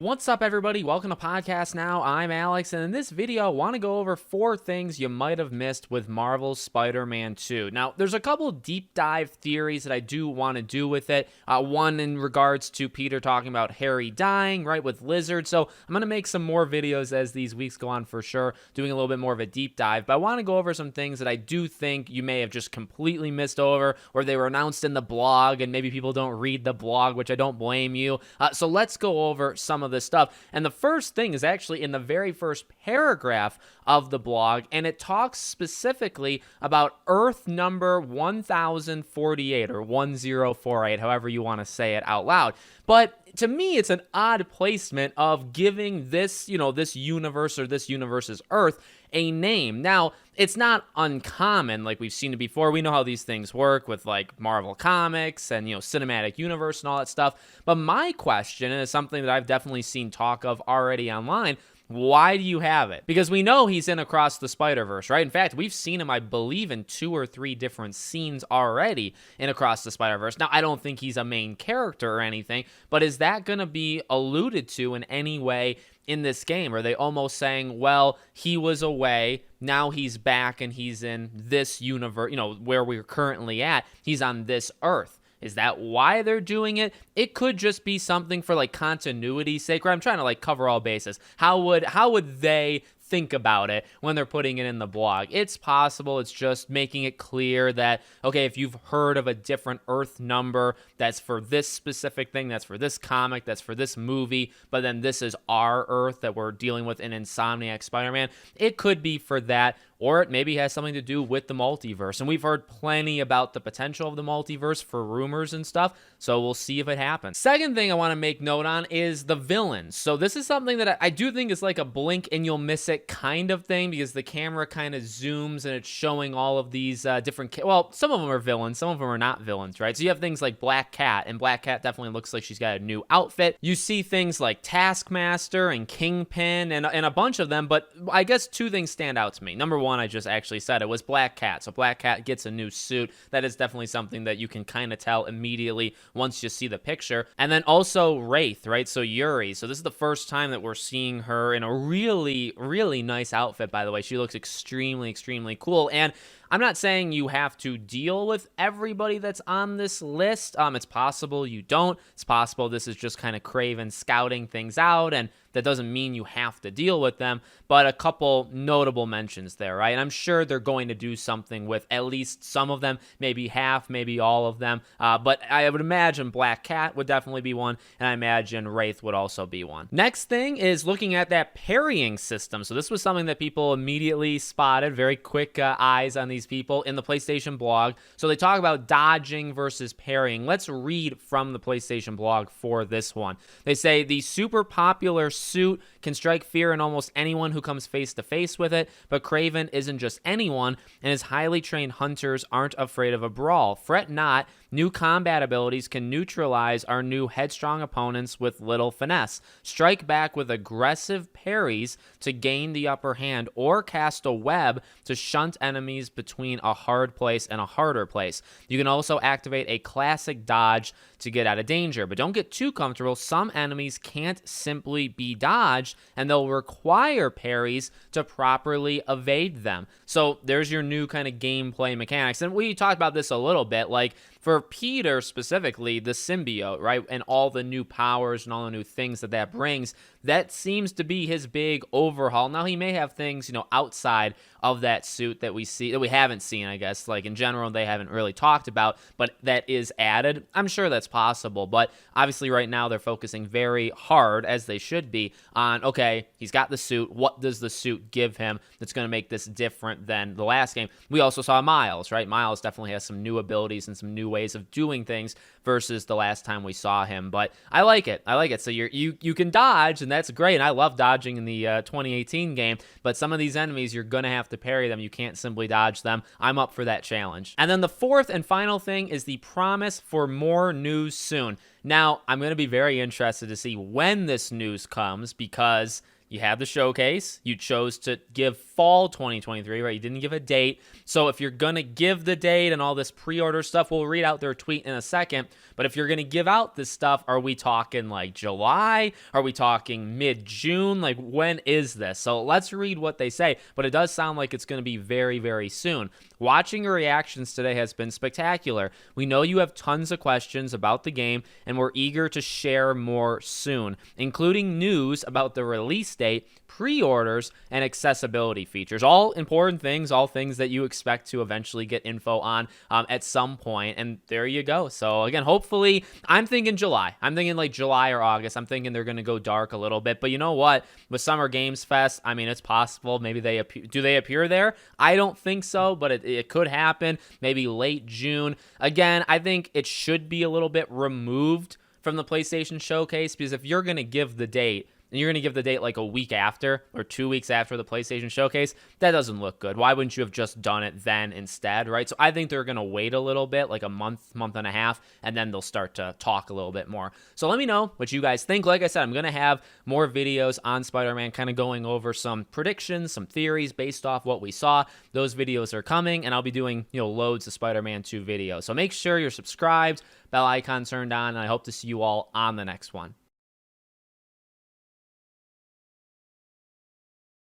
What's up, everybody? Welcome to Podcast Now. I'm Alex, and in this video, I want to go over 4 things you might have missed with Marvel's Spider-Man 2. Now, there's a couple deep dive theories that I do want to do with it. One in regards to Peter talking about Harry dying, right, with Lizard. So I'm going to make some more videos as these weeks go on for sure, doing a little bit more of a deep dive. But I want to go over some things that I do think you may have just completely missed over, or they were announced in the blog, and maybe people don't read the blog, which I don't blame you. So let's go over some of this stuff. And the first thing is actually in the very first paragraph of the blog, and it talks specifically about Earth number 1048 or 1048, however you want to say it out loud. But to me, it's an odd placement of giving this, this universe or this universe's Earth a name. Now, it's not uncommon like we've seen it before. We know how these things work with like Marvel Comics and, cinematic universe and all that stuff. But my question, and it's something that I've definitely seen talk of already online, why do you have it? Because we know he's in Across the Spider-Verse, right? In fact, we've seen him, I believe, in 2 or 3 different scenes already in Across the Spider-Verse. Now, I don't think he's a main character or anything, but is that going to be alluded to in any way in this game? Are they almost saying, well, he was away, now he's back, and he's in this universe, where we're currently at, he's on this Earth? Is that why they're doing it? It could just be something for like continuity's sake, or I'm trying to like cover all bases. How would they think about it when they're putting it in the blog? It's possible it's just making it clear that, okay, if you've heard of a different Earth number that's for this specific thing, that's for this comic, that's for this movie, but then this is our Earth that we're dealing with in Insomniac Spider-Man, it could be for that. Or it maybe has something to do with the multiverse. And we've heard plenty about the potential of the multiverse for rumors and stuff, so we'll see if it happens. Second thing I want to make note on is the villains. So this is something that I do think is like a blink and you'll miss it kind of thing, because the camera kind of zooms and it's showing all of these different... Well, some of them are villains, some of them are not villains, right? So you have things like Black Cat, and Black Cat definitely looks like she's got a new outfit. You see things like Taskmaster and Kingpin and a bunch of them, but I guess 2 things stand out to me. Number one, I just actually said it was Black Cat. So Black Cat gets a new suit. That is definitely something that you can kind of tell immediately once you see the picture. And then also Wraith, right? So Yuri. So this is the first time that we're seeing her in a really, really nice outfit, by the way. She looks extremely, extremely cool. And I'm not saying you have to deal with everybody that's on this list. It's possible you don't. It's possible this is just kind of Kraven scouting things out, and that doesn't mean you have to deal with them, but a couple notable mentions there, right? And I'm sure they're going to do something with at least some of them, maybe half, maybe all of them, but I would imagine Black Cat would definitely be one, and I imagine Wraith would also be one. Next thing is looking at that parrying system. So this was something that people immediately spotted, very quick eyes on these people in the PlayStation blog. So they talk about dodging versus parrying. Let's read from the PlayStation blog for this one. They say the super popular suit can strike fear in almost anyone who comes face to face with it, but Kraven isn't just anyone, and his highly trained hunters aren't afraid of a brawl. Fret not, new combat abilities can neutralize our new headstrong opponents with little finesse. Strike back with aggressive parries to gain the upper hand, or cast a web to shunt enemies between a hard place and a harder place. You can also activate a classic dodge to get out of danger, but don't get too comfortable. Some enemies can't simply be dodged, and they'll require parries to properly evade them. So there's your new kind of gameplay mechanics. And we talked about this a little bit, like for Peter specifically, the symbiote, right, and all the new powers and all the new things that brings, that seems to be his big overhaul. Now, he may have things, outside of that suit that we see, that we haven't seen, I guess, like in general, they haven't really talked about, but that is added. I'm sure that's possible, but obviously right now they're focusing very hard, as they should be, on, okay, he's got the suit. What does the suit give him that's going to make this different than the last game? We also saw Miles, right? Miles definitely has some new abilities and some new ways of doing things versus the last time we saw him, but I like it. So you can dodge, and that's great, and I love dodging in the 2018 game, but some of these enemies, you're going to have to parry them. You can't simply dodge them. I'm up for that challenge. And then the fourth and final thing is the promise for more news soon. Now, I'm going to be very interested to see when this news comes, because you have the showcase. You chose to give fall 2023, right? You didn't give a date. So if you're going to give the date and all this pre-order stuff, we'll read out their tweet in a second. But if you're going to give out this stuff, are we talking like July? Are we talking mid-June? Like, when is this? So let's read what they say. But it does sound like it's going to be very, very soon. Watching your reactions today has been spectacular. We know you have tons of questions about the game, and we're eager to share more soon, including news about the release date, pre-orders, and accessibility features. All important things, all things that you expect to eventually get info on at some point, and there you go. So again, hopefully, I'm thinking July. I'm thinking like July or August. I'm thinking they're going to go dark a little bit, but you know what? With Summer Games Fest, I mean, it's possible. Maybe they appear. Do they appear there? I don't think so, but it could happen. Maybe late June. Again, I think it should be a little bit removed from the PlayStation Showcase, because if you're going to give the date, and you're going to give the date like a week after or 2 weeks after the PlayStation Showcase, that doesn't look good. Why wouldn't you have just done it then instead, right? So I think they're going to wait a little bit, like a month and a half, and then they'll start to talk a little bit more. So let me know what you guys think. Like I said, I'm going to have more videos on Spider-Man, kind of going over some predictions, some theories based off what we saw. Those videos are coming, and I'll be doing, loads of Spider-Man 2 videos. So make sure you're subscribed, bell icon turned on, and I hope to see you all on the next one.